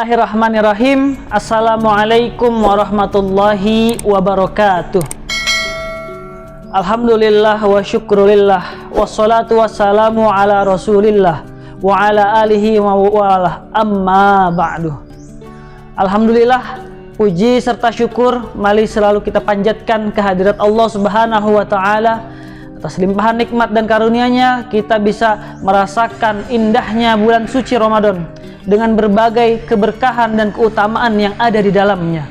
Bismillahirrahmanirrahim. Assalamualaikum warahmatullahi wabarakatuh. Alhamdulillah wa syukrulillah, wassalatu wassalamu ala rasulillah wa ala alihi wa wala, amma ba'du. Alhamdulillah, puji serta syukur mari selalu kita panjatkan kehadirat Allah Subhanahu wa ta'ala. Atas limpahan nikmat dan karunia-Nya kita bisa merasakan indahnya bulan suci Ramadan dengan berbagai keberkahan dan keutamaan yang ada di dalamnya.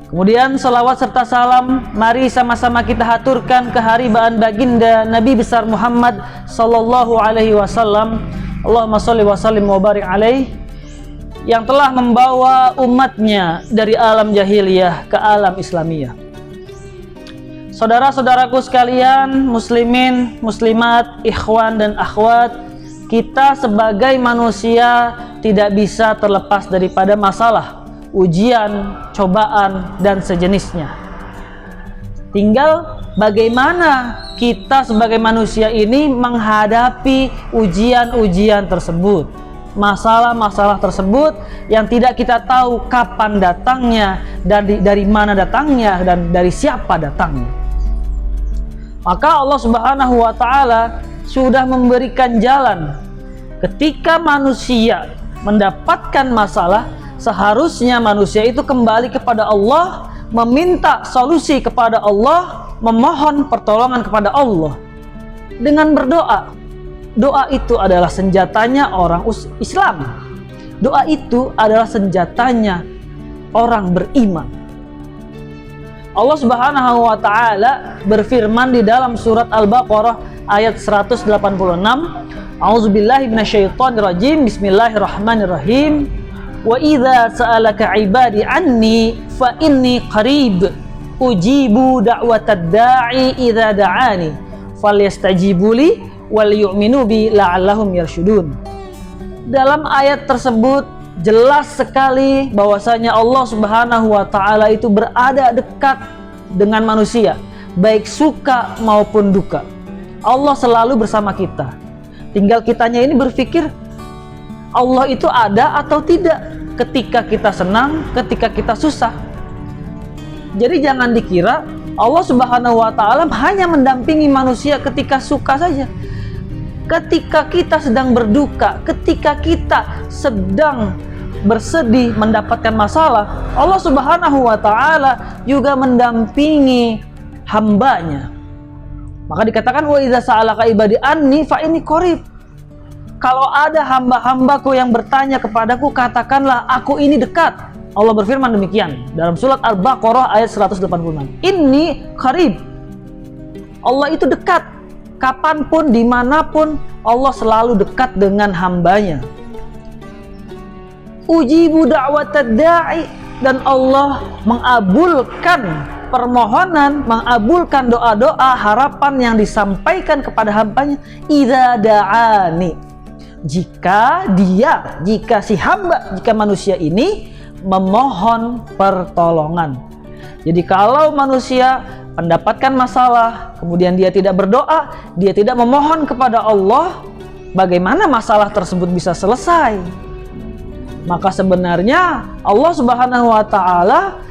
Kemudian salawat serta salam mari sama-sama kita haturkan keharibaan baginda Nabi besar Muhammad sallallahu alaihi wasallam. Allahumma sholli wa sallim wa barik alaih, yang telah membawa umatnya dari alam jahiliyah ke alam Islamiyah. Saudara-saudaraku sekalian, muslimin, muslimat, ikhwan dan akhwat, kita sebagai manusia tidak bisa terlepas daripada masalah, ujian, cobaan, dan sejenisnya. Tinggal bagaimana kita sebagai manusia ini menghadapi ujian-ujian tersebut, masalah-masalah tersebut yang tidak kita tahu kapan datangnya, dari mana datangnya, dan dari siapa datangnya. Maka Allah Subhanahu wa ta'ala sudah memberikan jalan. Ketika manusia mendapatkan masalah, seharusnya manusia itu kembali kepada Allah, meminta solusi kepada Allah, memohon pertolongan kepada Allah dengan berdoa. Doa itu adalah senjatanya orang Islam. Doa itu adalah senjatanya orang beriman. Allah Subhanahu wa ta'ala berfirman di dalam surat Al-Baqarah ayat 186, A'udzubillahi minasyaitonirrajim, Bismillahirrahmanirrahim. Wa idza sa'alaka 'ibadi anni fa inni qarib ujibu da'watad da'i idza da'ani falyastajibuli wal yu'minu bi la'allahum yarsyudun. Dalam ayat tersebut jelas sekali bahwasanya Allah Subhanahu wa ta'ala itu berada dekat dengan manusia, baik suka maupun duka. Allah selalu bersama kita. Tinggal kitanya ini berpikir Allah itu ada atau tidak ketika kita senang, ketika kita susah. Jadi jangan dikira Allah Subhanahu wa ta'ala hanya mendampingi manusia ketika suka saja. Ketika kita sedang berduka, ketika kita sedang bersedih, mendapatkan masalah, Allah Subhanahu wa ta'ala juga mendampingi hambanya. Maka dikatakan wa idza sa'alaka ibadi anni fa inni qarib. Kalau ada hamba-hambaku yang bertanya kepadaku, katakanlah aku ini dekat. Allah berfirman demikian dalam surat Al-Baqarah ayat 186. Inni qarib. Allah itu dekat. Kapanpun, dimanapun, Allah selalu dekat dengan hambanya. Ujibu da'watad da'i, dan Allah mengabulkan permohonan, mengabulkan doa-doa, harapan yang disampaikan kepada hambanya. Idza da'ani, jika si hamba, jika manusia ini memohon pertolongan. Jadi kalau manusia mendapatkan masalah, kemudian dia tidak berdoa, dia tidak memohon kepada Allah, bagaimana masalah tersebut bisa selesai? Maka sebenarnya Allah Subhanahu wa ta'ala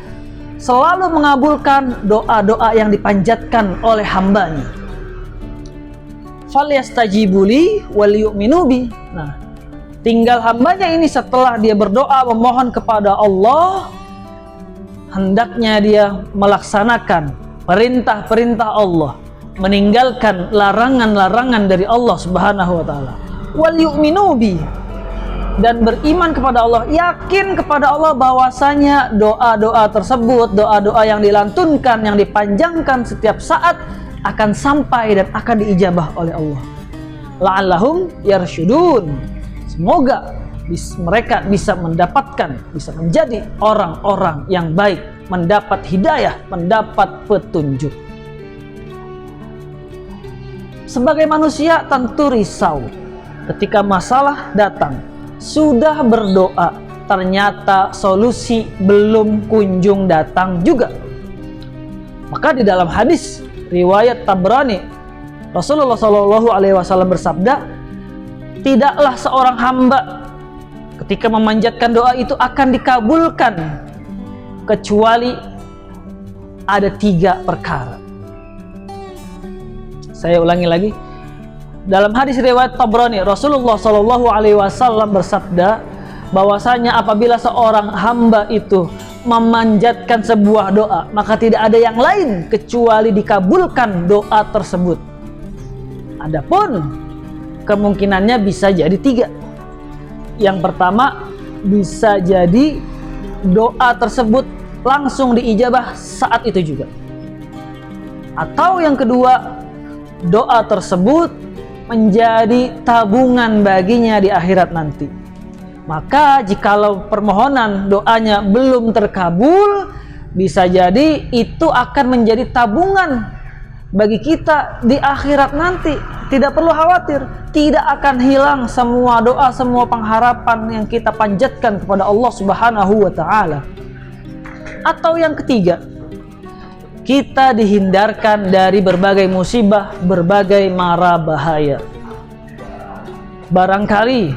selalu mengabulkan doa-doa yang dipanjatkan oleh hambanya. Falyastajibuli wal yu'minu bi. Nah, tinggal hambanya ini setelah dia berdoa memohon kepada Allah, hendaknya dia melaksanakan perintah-perintah Allah, meninggalkan larangan-larangan dari Allah Subhanahu wa ta'ala. Wal yu'minu bi, dan beriman kepada Allah, yakin kepada Allah bahwasanya doa-doa tersebut, doa-doa yang dilantunkan, yang dipanjangkan setiap saat akan sampai dan akan diijabah oleh Allah. La'allahum yarsyudun. Semoga mereka bisa mendapatkan, bisa menjadi orang-orang yang baik, mendapat hidayah, mendapat petunjuk. Sebagai manusia tentu risau ketika masalah datang. Sudah berdoa, ternyata solusi belum kunjung datang juga. Maka di dalam hadis riwayat Tabrani, Rasulullah SAW bersabda, tidaklah seorang hamba ketika memanjatkan doa itu akan dikabulkan kecuali ada 3 perkara. Saya ulangi lagi. Dalam hadis riwayat Tabrani, Rasulullah SAW bersabda bahwasanya apabila seorang hamba itu memanjatkan sebuah doa, maka tidak ada yang lain kecuali dikabulkan doa tersebut. Adapun kemungkinannya bisa jadi 3. Yang pertama, bisa jadi doa tersebut langsung diijabah saat itu juga. Atau yang kedua, doa tersebut menjadi tabungan baginya di akhirat nanti. Maka jikalau permohonan doanya belum terkabul, bisa jadi itu akan menjadi tabungan bagi kita di akhirat nanti. Tidak perlu khawatir, tidak akan hilang semua doa, semua pengharapan yang kita panjatkan kepada Allah Subhanahu wa taala. Atau yang ketiga, kita dihindarkan dari berbagai musibah, berbagai mara bahaya. Barangkali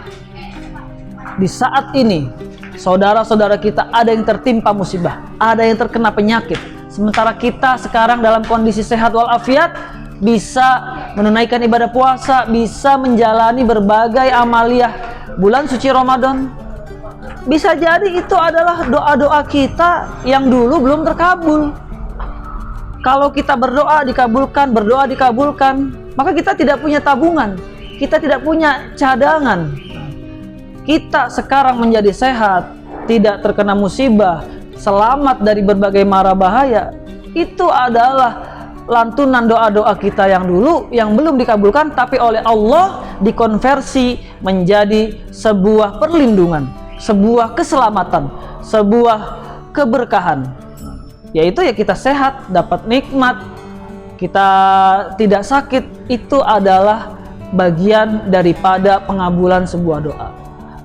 di saat ini saudara-saudara kita ada yang tertimpa musibah, ada yang terkena penyakit, sementara kita sekarang dalam kondisi sehat walafiat, bisa menunaikan ibadah puasa, bisa menjalani berbagai amaliyah bulan suci Ramadan. Bisa jadi itu adalah doa-doa kita yang dulu belum terkabul. Kalau kita berdoa dikabulkan, maka kita tidak punya tabungan, kita tidak punya cadangan. Kita sekarang menjadi sehat, tidak terkena musibah, selamat dari berbagai mara bahaya, itu adalah lantunan doa-doa kita yang dulu yang belum dikabulkan, tapi oleh Allah dikonversi menjadi sebuah perlindungan, sebuah keselamatan, sebuah keberkahan. Yaitu ya kita sehat, dapat nikmat, kita tidak sakit, itu adalah bagian daripada pengabulan sebuah doa.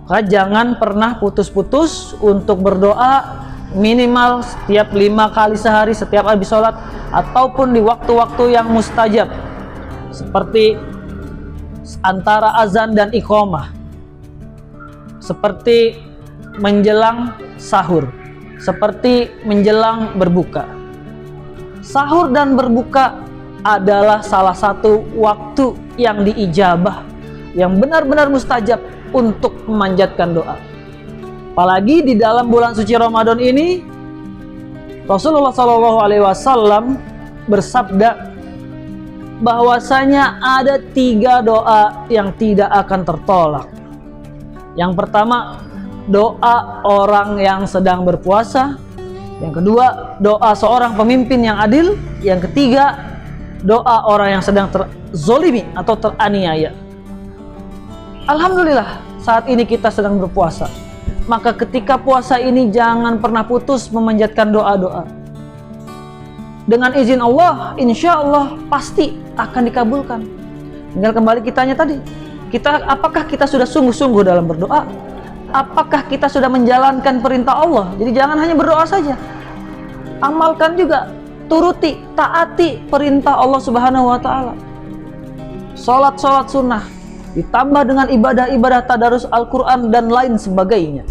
Maka jangan pernah putus-putus untuk berdoa, minimal setiap 5 kali sehari, setiap habis sholat, ataupun di waktu-waktu yang mustajab, seperti antara azan dan iqamah, seperti menjelang sahur, seperti menjelang berbuka. Sahur dan berbuka adalah salah satu waktu yang diijabah, yang benar-benar mustajab untuk memanjatkan doa. Apalagi di dalam bulan suci Ramadan ini, Rasulullah SAW bersabda bahwasanya ada 3 doa yang tidak akan tertolak. Yang pertama, doa orang yang sedang berpuasa. Yang kedua, doa seorang pemimpin yang adil. Yang ketiga, doa orang yang sedang terzolimi atau teraniaya. Alhamdulillah, saat ini kita sedang berpuasa. Maka ketika puasa ini jangan pernah putus memanjatkan doa-doa. Dengan izin Allah, insya Allah pasti akan dikabulkan. Tinggal kembali kitanya tadi. Apakah kita sudah sungguh-sungguh dalam berdoa? Apakah kita sudah menjalankan perintah Allah? Jadi jangan hanya berdoa saja, amalkan juga, turuti, taati perintah Allah Subhanahu wa taala. Salat sunnah ditambah dengan ibadah-ibadah tadarus Al-Qur'an dan lain sebagainya.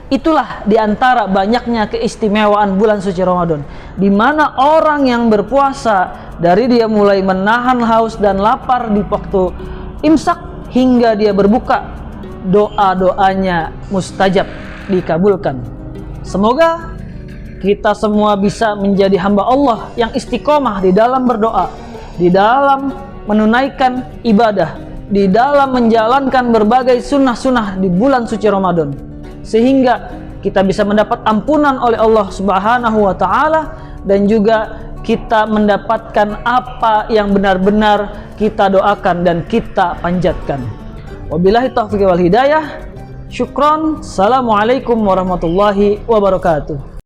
Itulah diantara banyaknya keistimewaan bulan suci Ramadan, di mana orang yang berpuasa dari dia mulai menahan haus dan lapar di waktu imsak hingga dia berbuka, doa-doanya mustajab, dikabulkan. Semoga kita semua bisa menjadi hamba Allah yang istiqomah di dalam berdoa, di dalam menunaikan ibadah, di dalam menjalankan berbagai sunnah-sunnah di bulan suci Ramadan, sehingga kita bisa mendapat ampunan oleh Allah Subhanahu wa taala, dan juga kita mendapatkan apa yang benar-benar kita doakan dan kita panjatkan. Wabillahi taufiq wal hidayah. Syukron. Assalamualaikum warahmatullahi wabarakatuh.